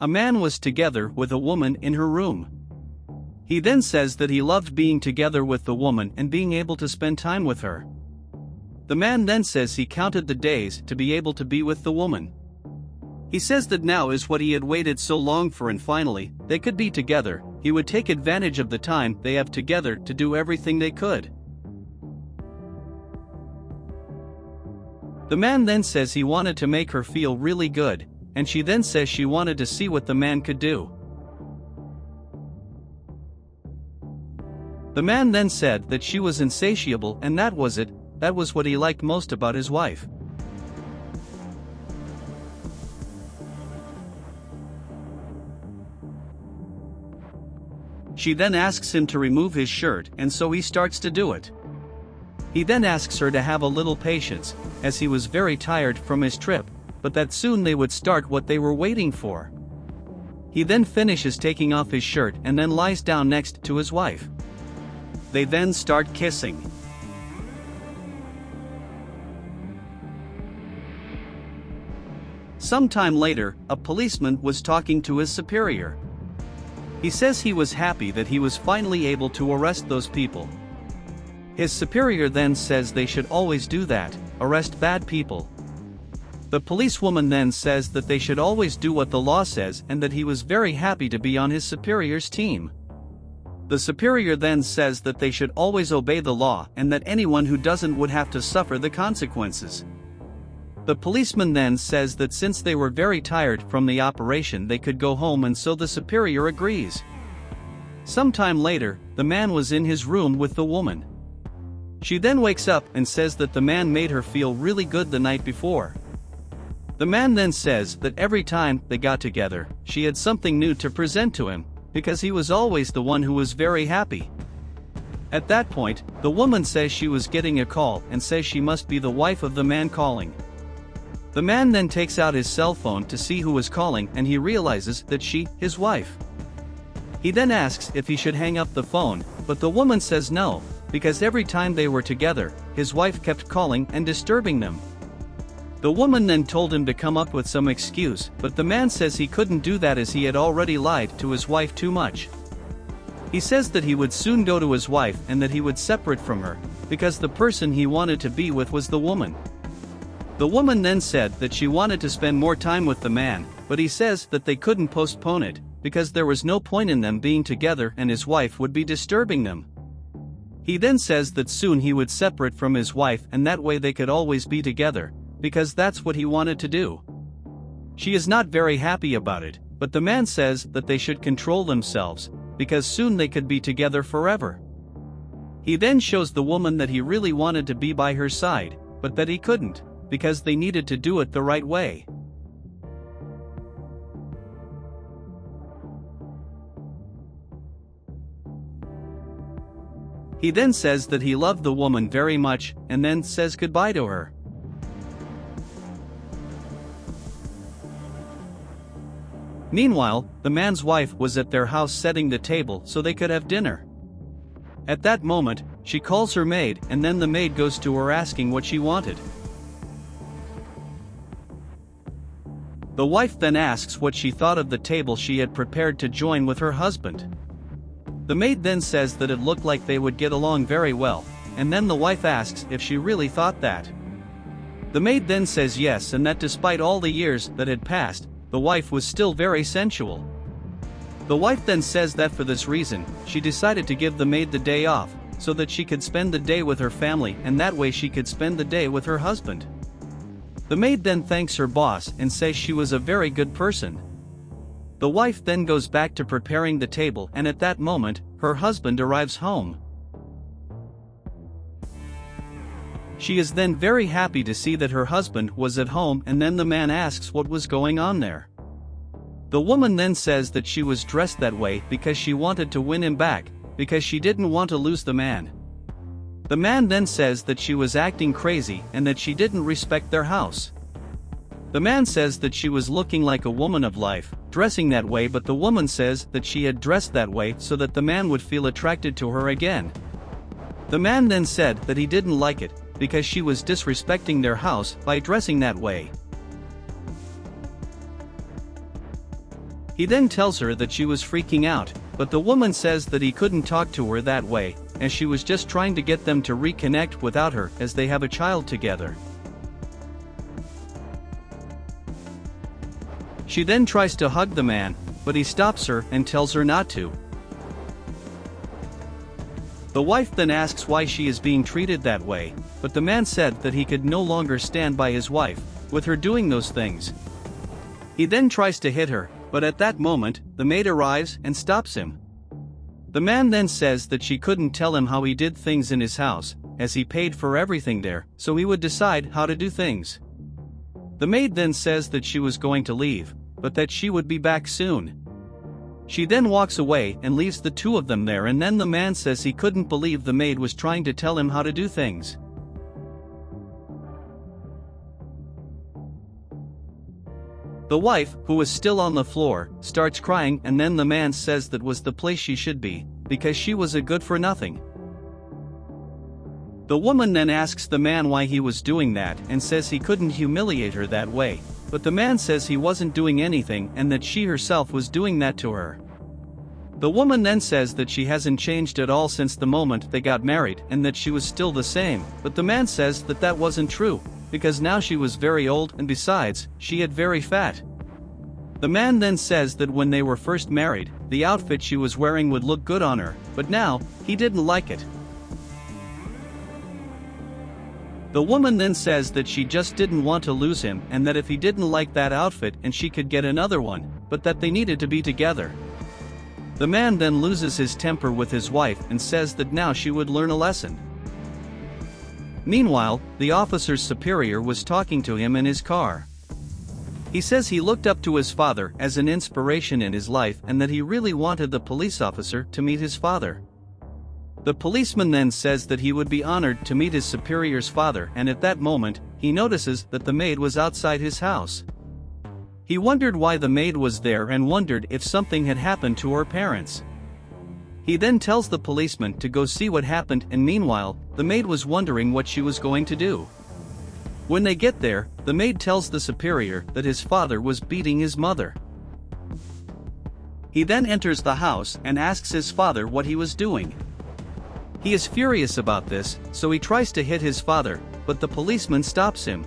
A man was together with a woman in her room. He then says that he loved being together with the woman and being able to spend time with her. The man then says he counted the days to be able to be with the woman. He says that now is what he had waited so long for, and finally, they could be together. He would take advantage of the time they have together to do everything they could. The man then says he wanted to make her feel really good, and she then says she wanted to see what the man could do. The man then said that she was insatiable, and that was it. That was what he liked most about his wife. She then asks him to remove his shirt, and so he starts to do it. He then asks her to have a little patience, as he was very tired from his trip, but that soon they would start what they were waiting for. He then finishes taking off his shirt and then lies down next to his wife. They then start kissing. Sometime later, a policeman was talking to his superior. He says he was happy that he was finally able to arrest those people. His superior then says they should always do that, arrest bad people. The policewoman then says that they should always do what the law says and that he was very happy to be on his superior's team. The superior then says that they should always obey the law and that anyone who doesn't would have to suffer the consequences. The policeman then says that since they were very tired from the operation they could go home, and so the superior agrees. Sometime later, the man was in his room with the woman. She then wakes up and says that the man made her feel really good the night before. The man then says that every time they got together, she had something new to present to him, because he was always the one who was very happy. At that point, the woman says she was getting a call and says she must be the wife of the man calling. The man then takes out his cell phone to see who was calling, and he realizes that she, his wife. He then asks if he should hang up the phone, but the woman says no, because every time they were together, his wife kept calling and disturbing them. The woman then told him to come up with some excuse, but the man says he couldn't do that as he had already lied to his wife too much. He says that he would soon go to his wife and that he would separate from her, because the person he wanted to be with was the woman. The woman then said that she wanted to spend more time with the man, but he says that they couldn't postpone it, because there was no point in them being together and his wife would be disturbing them. He then says that soon he would separate from his wife and that way they could always be together, because that's what he wanted to do. She is not very happy about it, but the man says that they should control themselves, because soon they could be together forever. He then shows the woman that he really wanted to be by her side, but that he couldn't, because they needed to do it the right way. He then says that he loved the woman very much, and then says goodbye to her. Meanwhile, the man's wife was at their house setting the table so they could have dinner. At that moment, she calls her maid, and then the maid goes to her asking what she wanted. The wife then asks what she thought of the table she had prepared to join with her husband. The maid then says that it looked like they would get along very well, and then the wife asks if she really thought that. The maid then says yes, and that despite all the years that had passed, the wife was still very sensual. The wife then says that for this reason, she decided to give the maid the day off, so that she could spend the day with her family and that way she could spend the day with her husband. The maid then thanks her boss and says she was a very good person. The wife then goes back to preparing the table, and at that moment, her husband arrives home. She is then very happy to see that her husband was at home, and then the man asks what was going on there. The woman then says that she was dressed that way because she wanted to win him back, because she didn't want to lose the man. The man then says that she was acting crazy and that she didn't respect their house. The man says that she was looking like a woman of life, dressing that way, but the woman says that she had dressed that way so that the man would feel attracted to her again. The man then said that he didn't like it, because she was disrespecting their house by dressing that way. He then tells her that she was freaking out, but the woman says that he couldn't talk to her that way, as she was just trying to get them to reconnect without her as they have a child together. She then tries to hug the man, but he stops her and tells her not to. The wife then asks why she is being treated that way, but the man said that he could no longer stand by his wife, with her doing those things. He then tries to hit her, but at that moment, the maid arrives and stops him. The man then says that she couldn't tell him how he did things in his house, as he paid for everything there, so he would decide how to do things. The maid then says that she was going to leave, but that she would be back soon. She then walks away and leaves the two of them there, and then the man says he couldn't believe the maid was trying to tell him how to do things. The wife, who was still on the floor, starts crying, and then the man says that was the place she should be, because she was a good for nothing. The woman then asks the man why he was doing that and says he couldn't humiliate her that way, but the man says he wasn't doing anything and that she herself was doing that to her. The woman then says that she hasn't changed at all since the moment they got married and that she was still the same, but the man says that that wasn't true, because now she was very old and besides, she had very fat. The man then says that when they were first married, the outfit she was wearing would look good on her, but now, he didn't like it. The woman then says that she just didn't want to lose him and that if he didn't like that outfit and she could get another one, but that they needed to be together. The man then loses his temper with his wife and says that now she would learn a lesson. Meanwhile, the officer's superior was talking to him in his car. He says he looked up to his father as an inspiration in his life and that he really wanted the police officer to meet his father. The policeman then says that he would be honored to meet his superior's father, and at that moment, he notices that the maid was outside his house. He wondered why the maid was there and wondered if something had happened to her parents. He then tells the policeman to go see what happened, and meanwhile, the maid was wondering what she was going to do. When they get there, the maid tells the superior that his father was beating his mother. He then enters the house and asks his father what he was doing. He is furious about this, so he tries to hit his father, but the policeman stops him.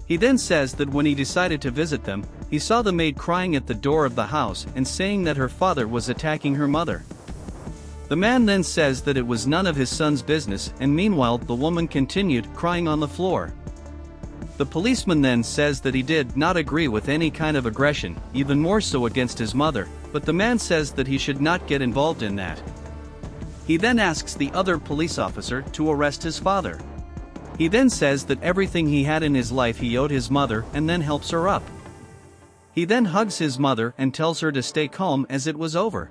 He then says that when he decided to visit them, he saw the maid crying at the door of the house and saying that her father was attacking her mother. The man then says that it was none of his son's business, and meanwhile the woman continued crying on the floor. The policeman then says that he did not agree with any kind of aggression, even more so against his mother, but the man says that he should not get involved in that. He then asks the other police officer to arrest his father. He then says that everything he had in his life he owed his mother and then helps her up. He then hugs his mother and tells her to stay calm as it was over.